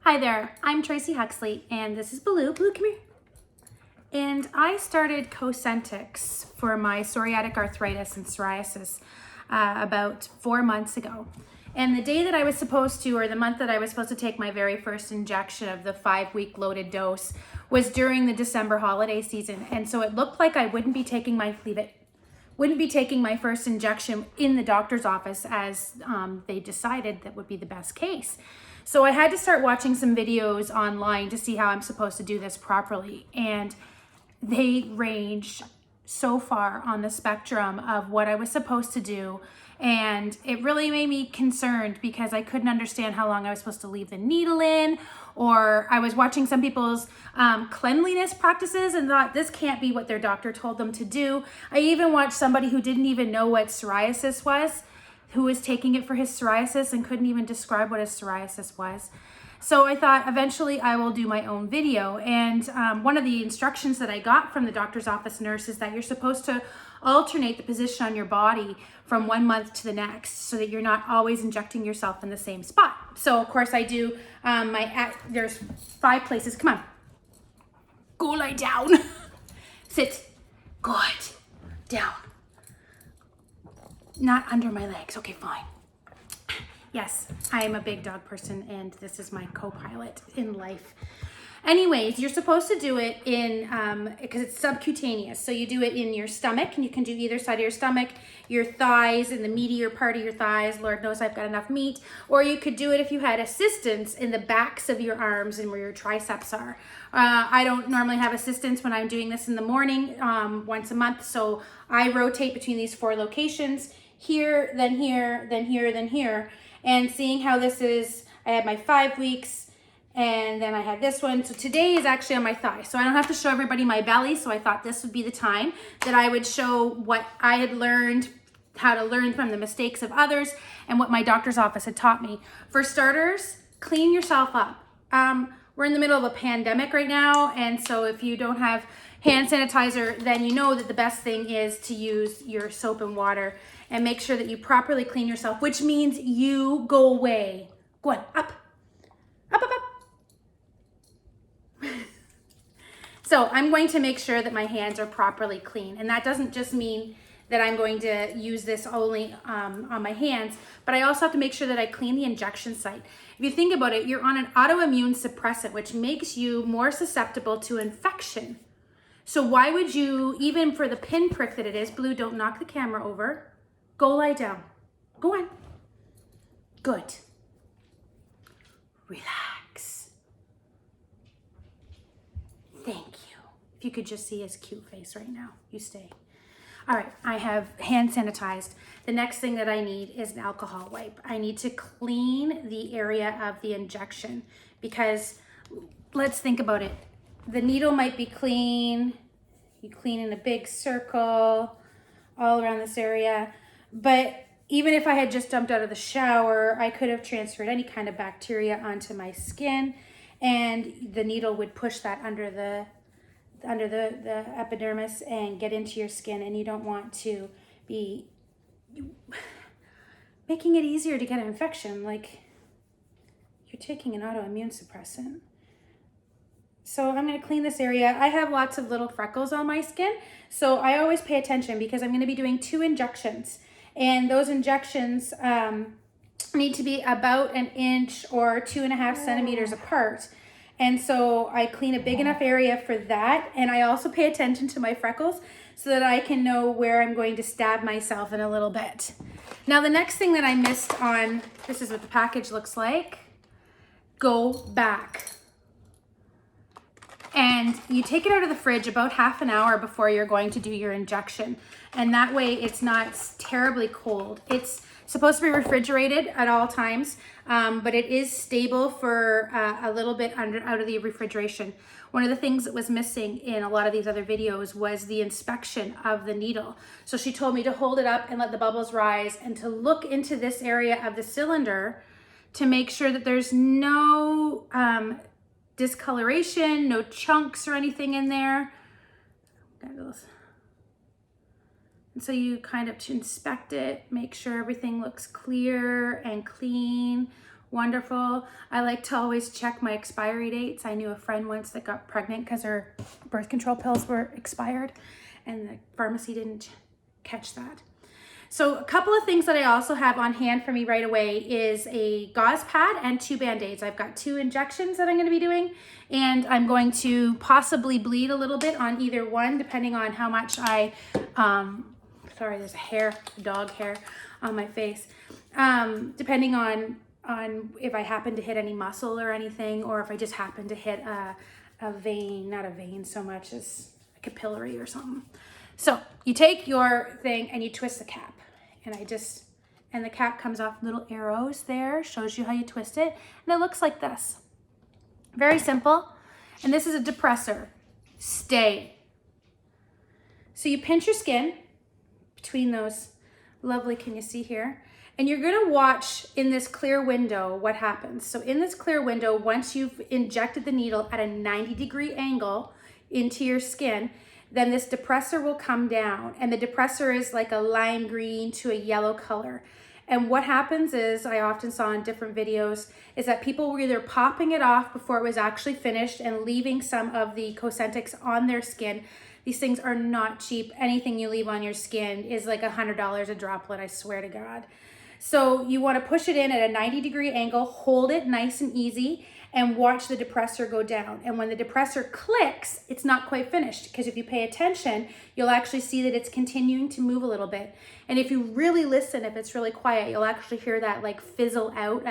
Hi there, I'm Tracy Huxley and this is Baloo. Baloo, come here. And I started Cosentyx for my psoriatic arthritis and psoriasis about 4 months ago. And the day that I was supposed to, or the month that I was supposed to take my very first injection of the 5-week loaded dose was during the December holiday season. And so it looked like I wouldn't be taking my first injection in the doctor's office as they decided that would be the best case. So I had to start watching some videos online to see how I'm supposed to do this properly. And they range so far on the spectrum of what I was supposed to do. And it really made me concerned because I couldn't understand how long I was supposed to leave the needle in, or I was watching some people's cleanliness practices and thought this can't be what their doctor told them to do. I even watched somebody who didn't even know what psoriasis was, who was taking it for his psoriasis and couldn't even describe what his psoriasis was. So I thought eventually I will do my own video. And one of the instructions that I got from the doctor's office nurse is that you're supposed to alternate the position on your body from 1 month to the next so that you're not always injecting yourself in the same spot. So of course I do there's 5 places. Come on, go lie down. Sit, good, down. Not under my legs, okay, fine. Yes, I am a big dog person and this is my co-pilot in life. Anyways, you're supposed to do it in, because it's subcutaneous. So you do it in your stomach, and you can do either side of your stomach, your thighs, and the meatier part of your thighs. Lord knows I've got enough meat. Or you could do it if you had assistance in the backs of your arms and where your triceps are. I don't normally have assistance when I'm doing this in the morning, once a month. So I rotate between these 4 locations, here, then here, then here, then here. And seeing how this is, I had my 5 weeks, and then I had this one. So today is actually on my thigh. So I don't have to show everybody my belly. So I thought this would be the time that I would show what I had learned, how to learn from the mistakes of others, and what my doctor's office had taught me. For starters, clean yourself up. We're in the middle of a pandemic right now. And so if you don't have hand sanitizer, then you know that the best thing is to use your soap and water and make sure that you properly clean yourself, which means you go away. Go on, up, up, up, up. So I'm going to make sure that my hands are properly clean. And that doesn't just mean that I'm going to use this only on my hands, but I also have to make sure that I clean the injection site. If you think about it, you're on an autoimmune suppressant, which makes you more susceptible to infection. So why would you, even for the pinprick that it is, Blue, don't knock the camera over, go lie down. Go on. Good. Relax. Thank you. If you could just see his cute face right now, you stay. All right, I have hand sanitized. The next thing that I need is an alcohol wipe. I need to clean the area of the injection because let's think about it. The needle might be clean. You clean in a big circle all around this area. But even if I had just jumped out of the shower, I could have transferred any kind of bacteria onto my skin, and the needle would push that under the epidermis and get into your skin, and you don't want to be making it easier to get an infection like you're taking an autoimmune suppressant. So I'm going to clean this area. I have lots of little freckles on my skin, so I always pay attention because I'm going to be doing 2 injections, and those injections need to be about 1 inch or 2.5 centimeters apart. And so I clean a big enough area for that. And I also pay attention to my freckles so that I can know where I'm going to stab myself in a little bit. Now, the next thing that I missed on, this is what the package looks like. Go back. And you take it out of the fridge about half an hour before you're going to do your injection. And that way it's not terribly cold. It's supposed to be refrigerated at all times, but it is stable for a little bit out of the refrigeration. One of the things that was missing in a lot of these other videos was the inspection of the needle. So she told me to hold it up and let the bubbles rise and to look into this area of the cylinder to make sure that there's no discoloration, no chunks or anything in there. And so you kind of inspect it, make sure everything looks clear and clean, wonderful. I like to always check my expiry dates. I knew a friend once that got pregnant because her birth control pills were expired and the pharmacy didn't catch that. So a couple of things that I also have on hand for me right away is a gauze pad and 2 Band-Aids. I've got 2 injections that I'm going to be doing, and I'm going to possibly bleed a little bit on either one depending on how much I, sorry, there's a dog hair on my face, depending on if I happen to hit any muscle or anything, or if I just happen to hit a vein, not a vein so much as a capillary or something. So you take your thing and you twist the cap, and the cap comes off little arrows there, shows you how you twist it, and it looks like this. Very simple. And this is a depressor. Stay. So you pinch your skin between those lovely, can you see here? And you're gonna watch in this clear window what happens. So in this clear window, once you've injected the needle at a 90-degree angle into your skin, then this depressor will come down, and the depressor is like a lime green to a yellow color. And what happens is, I often saw in different videos, is that people were either popping it off before it was actually finished and leaving some of the Cosentyx on their skin. These things are not cheap. Anything you leave on your skin is like $100 a droplet, I swear to God. So you want to push it in at a 90-degree angle, hold it nice and easy, and watch the depressor go down. And when the depressor clicks, it's not quite finished, because if you pay attention, you'll actually see that it's continuing to move a little bit. And if you really listen, if it's really quiet, you'll actually hear that like fizzle out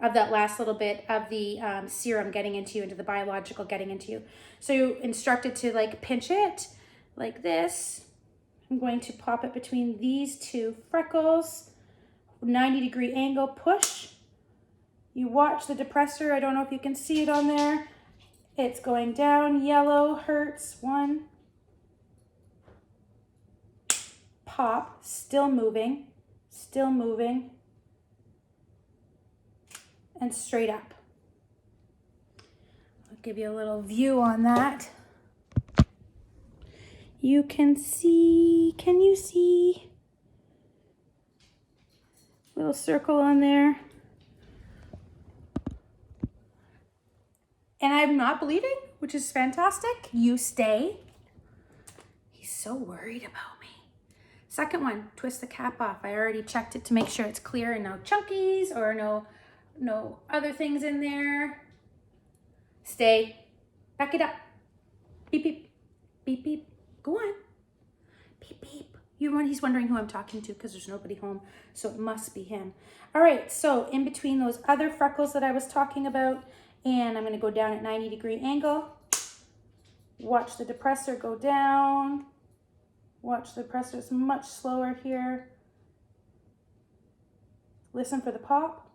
of that last little bit of the serum getting into you, into the biological getting into you. So you're instructed to like pinch it like this. I'm going to pop it between these 2 freckles, 90-degree angle, push. You watch the depressor. I don't know if you can see it on there. It's going down, yellow, hurts, 1. Pop, still moving, and straight up. I'll give you a little view on that. You can see, can you see? Little circle on there. And I'm not bleeding, which is fantastic. You stay. He's so worried about me. Second one, twist the cap off. I already checked it to make sure it's clear and no chunkies or no other things in there. Stay. Back it up. Beep, beep, beep, beep. Go on. Beep, beep. He's wondering who I'm talking to because there's nobody home, so it must be him. All right, so in between those other freckles that I was talking about, and I'm going to go down at 90-degree angle. Watch the depressor go down. Watch the depressor, it's much slower here. Listen for the pop.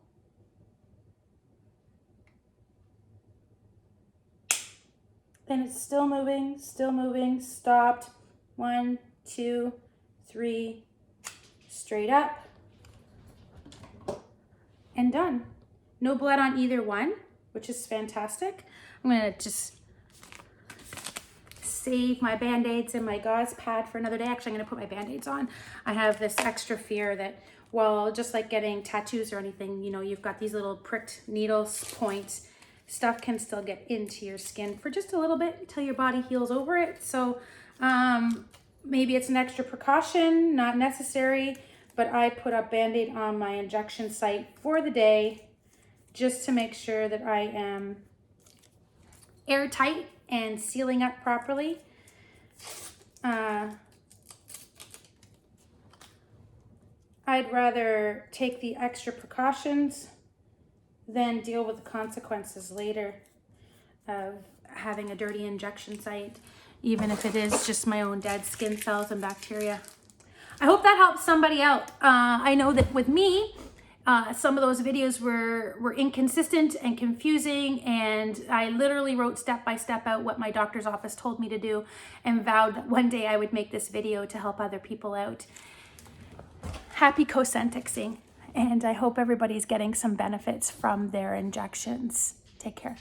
Then it's still moving, stopped. 1, 2, 3, straight up. And done. No blood on either one, which is fantastic. I'm gonna just save my Band-Aids and my gauze pad for another day. Actually, I'm gonna put my Band-Aids on. I have this extra fear that, well, just like getting tattoos or anything, you know, you've got these little pricked needles, points, stuff can still get into your skin for just a little bit until your body heals over it. So maybe it's an extra precaution, not necessary, but I put a Band-Aid on my injection site for the day just to make sure that I am airtight and sealing up properly. I'd rather take the extra precautions than deal with the consequences later of having a dirty injection site, even if it is just my own dead skin cells and bacteria. I hope that helps somebody out. I know that with me, some of those videos were inconsistent and confusing, and I literally wrote step by step out what my doctor's office told me to do and vowed that one day I would make this video to help other people out. Happy Cosentyxing, and I hope everybody's getting some benefits from their injections. Take care.